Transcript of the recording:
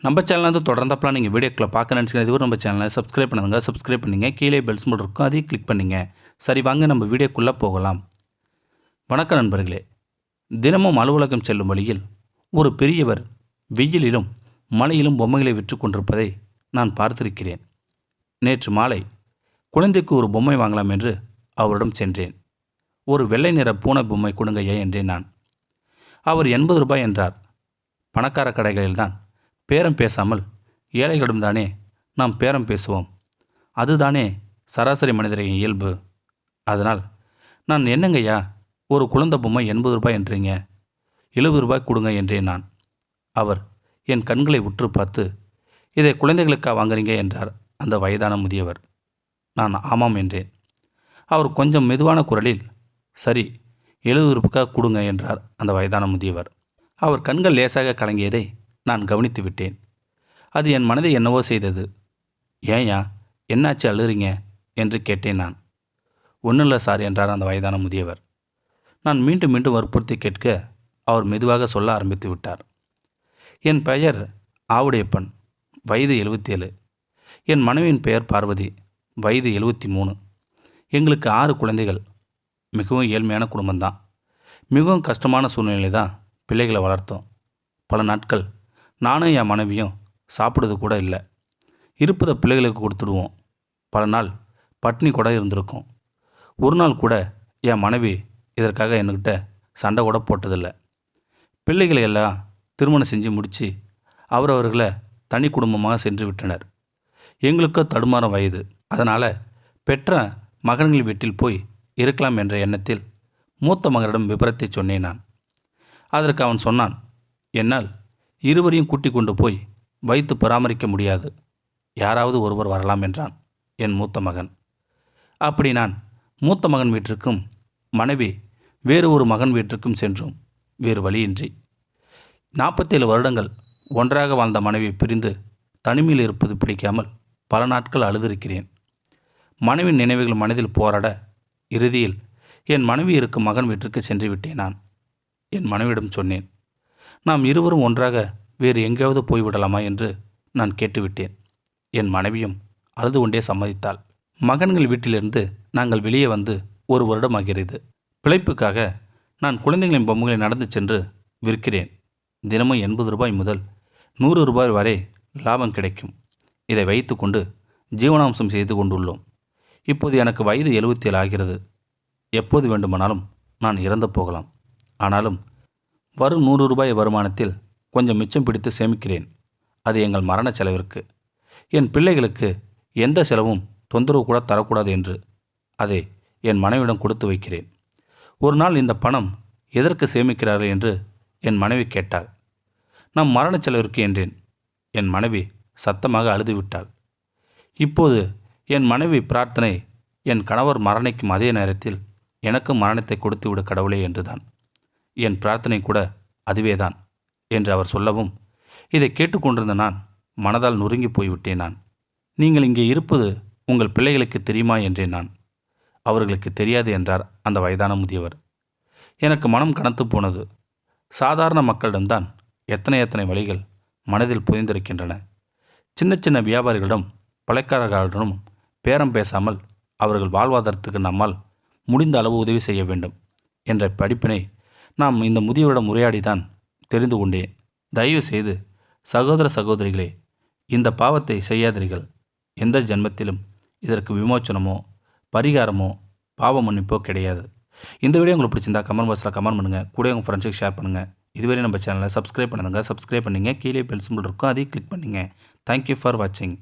நம்ம சேனல் வந்து தொடர்ந்தப்பலாம் நீங்கள் வீடியோக்களை பார்க்க நினச்சிங்க இதுவரை நம்ம சேனலை சப்ஸ்கிரைப் பண்ணுங்க. சப்ஸ்கிரைப் பண்ணிங்க. கீழே பெல் சிம்பல் இருக்கும், அதையும் கிளிக் பண்ணிங்க. சரி, வாங்க நம்ம வீடியோக்குள்ளே போகலாம். வணக்கம் நண்பர்களே. தினமும் அலுவலகம் செல்லும் வழியில் ஒரு பெரியவர் வெயிலிலும் மழையிலும் பொம்மைகளை விற்று கொண்டிருப்பதை நான் பார்த்திருக்கிறேன். நேற்று மாலை குழந்தைக்கு ஒரு பொம்மை வாங்கலாம் என்று அவரிடம் சென்றேன். ஒரு வெள்ளை நிற பூனை பொம்மை கொடுங்கய்யா என்றேன் நான். அவர் 80 ரூபாய் என்றார். பணக்கார கடைகளில்தான் பேரம் பேசாமல் ஏழைகளிடம் தானே நாம் பேரம் பேசுவோம். அதுதானே சராசரி மனிதரின் இயல்பு. அதனால் நான் என்னங்கய்யா, ஒரு குழந்தை பொம்மை 80 ரூபாய் என்றீங்க, 70 ரூபாய் கொடுங்க என்றேன் நான். அவர் என் கண்களை உற்று பார்த்து, இதை குழந்தைகளுக்கா வாங்குறீங்க என்றார் அந்த வயதான முதியவர். நான் ஆமாம் என்றேன். அவர் கொஞ்சம் மெதுவான குரலில், சரி 70 ரூபாய்க்காக கொடுங்க என்றார் அந்த வயதான முதியவர். அவர் கண்கள் லேசாக கலங்கியதை நான் கவனித்து விட்டேன். அது என் மனதை என்னவோ செய்தது. ஏன்யா, என்னாச்சு அழுறீங்க என்று கேட்டேன் நான். ஒன்றும் சார் என்றார் அந்த வயதான முதியவர். நான் மீண்டும் மீண்டும் வற்புறுத்தி கேட்க அவர் மெதுவாக சொல்ல ஆரம்பித்து விட்டார். என் பெயர் ஆவுடையப்பன், வயது 77. என் மனைவியின் பெயர் பார்வதி, வயது 73. எங்களுக்கு 6 குழந்தைகள். மிகவும் ஏழ்மையான குடும்பம்தான். மிகவும் கஷ்டமான சூழ்நிலை தான் பிள்ளைகளை வளர்த்தோம். பல நாட்கள் நானும் என் மனைவியும் சாப்பிடுறது கூட இல்லை. இருப்பதை பிள்ளைகளுக்கு கொடுத்துடுவோம். பல நாள் பட்னி கூட இருந்திருக்கோம். ஒரு நாள் கூட என் மனைவி இதற்காக என்கிட்ட சண்டை கூட போட்டதில்லை. பிள்ளைகளை எல்லாம் திருமணம் செஞ்சு முடித்து அவரவர்களை தனி குடும்பமாக சென்று விட்டனர். எங்களுக்கோ தடுமாறும் வயது. அதனால் பெற்ற மகன்கள் வீட்டில் போய் இருக்கலாம் என்ற எண்ணத்தில் மூத்த மகனிடம் விபரத்தை சொன்னேன் நான். அதற்கு அவன் சொன்னான், என்னால் இருவரையும் கூட்டிக் கொண்டு போய் வைத்து பராமரிக்க முடியாது, யாராவது ஒருவர் வரலாம் என்றான் என் மூத்த மகன். அப்படி நான் மூத்த மகன் வீட்டிற்கும் மனைவி வேறு ஒரு மகன் வீட்டிற்கும் சென்றோம். வேறு வழியின்றி 47 வருடங்கள் ஒன்றாக வாழ்ந்த மனைவி பிரிந்து தனிமையில் இருப்பது பிடிக்காமல் பல நாட்கள் அழுதிருக்கிறேன். மனைவின் நினைவுகள் மனதில் போராட இறுதியில் என் மனைவி இருக்கும் மகன் வீட்டிற்கு சென்று விட்டேன் நான். என் மனைவியிடம் சொன்னேன், நாம் இருவரும் ஒன்றாக வேறு எங்கேயாவது போய்விடலாமா என்று நான் கேட்டுவிட்டேன். என் மனைவியும் அழுது கொண்டே சம்மதித்தாள். மகன்கள் வீட்டிலிருந்து நாங்கள் வெளியே வந்து 1 வருடம் ஆகிறது. பிழைப்புக்காக நான் குழந்தைகளின் பொம்மைகளை நடந்து சென்று விற்கிறேன். தினமும் 80 ரூபாய் முதல் 100 ரூபாய் வரை லாபம் கிடைக்கும். இதை வைத்து கொண்டு ஜீவனாம்சம் செய்து கொண்டுள்ளோம். இப்போது எனக்கு வயது 77 ஆகிறது. எப்போது வேண்டுமானாலும் நான் இறந்து போகலாம். ஆனாலும் வரும் 100 ரூபாய் வருமானத்தில் கொஞ்சம் மிச்சம் பிடித்து சேமிக்கிறேன். அது எங்கள் மரண செலவிற்கு. என் பிள்ளைகளுக்கு எந்த செலவும் தொந்தரவு கூட தரக்கூடாது என்று அதை என் மனைவியிடம் கொடுத்து வைக்கிறேன். ஒரு நாள் இந்த பணம் எதற்கு சேமிக்கிறார்கள் என்று என் மனைவி கேட்டாள். நம் மரண செலவிற்கு என்றேன். என் மனைவி சத்தமாக அழுதுவிட்டாள். இப்போது என் மனைவி பிரார்த்தனை, என் கணவர் மரணிக்கும் அதே நேரத்தில் எனக்கும் மரணத்தை கொடுத்து விடு கடவுளே என்றுதான். என் பிரார்த்தனை கூட அதுவேதான் என்று அவர் சொல்லவும், இதை கேட்டுக்கொண்டிருந்த நான் மனதால் நொறுங்கி போய்விட்டேன் நான். நீங்கள் இங்கே இருப்பது உங்கள் பிள்ளைகளுக்கு தெரியுமா என்றேன் நான். அவர்களுக்கு தெரியாது என்றார் அந்த வயதான முதியவர். எனக்கு மனம் கனத்து போனது. சாதாரண மக்களிடம்தான் எத்தனை எத்தனை வழிகள் மனதில் புதைந்திருக்கின்றன. சின்ன சின்ன வியாபாரிகளிடம் பழைக்காரர்களிடம் பேரம் பேசாமல் அவர்கள் வாழ்வாதாரத்துக்கு நம்மால் முடிந்த அளவு உதவி செய்ய வேண்டும் என்ற படிப்பினை நாம் இந்த முதியவரிடம் உரையாடிதான் தெரிந்து கொண்டேன். தயவு செய்து சகோதர சகோதரிகளே, இந்த பாவத்தை செய்யாதீர்கள். எந்த ஜென்மத்திலும் இதற்கு விமோச்சனமோ பரிகாரமோ பாவ மன்னிப்போ கிடையாது. இந்த வீடியோ உங்களுக்கு பிடிச்சிருந்தா கமெண்ட் பாக்ஸில் கமெண்ட் பண்ணுங்கள். கூட உங்கள் ஃப்ரெண்ட்ஸுக்கு ஷேர் பண்ணுங்கள். இதுவரை நம்ம சேனலை சப்ஸ்கிரைப் பண்ணுங்கள். சப்ஸ்கிரைப் பண்ணிங்க. கீழே பெல் சிம்பல் இருக்கும், அதையும் கிளிக் பண்ணிங்க. தேங்க்யூ ஃபார் வாட்சிங்.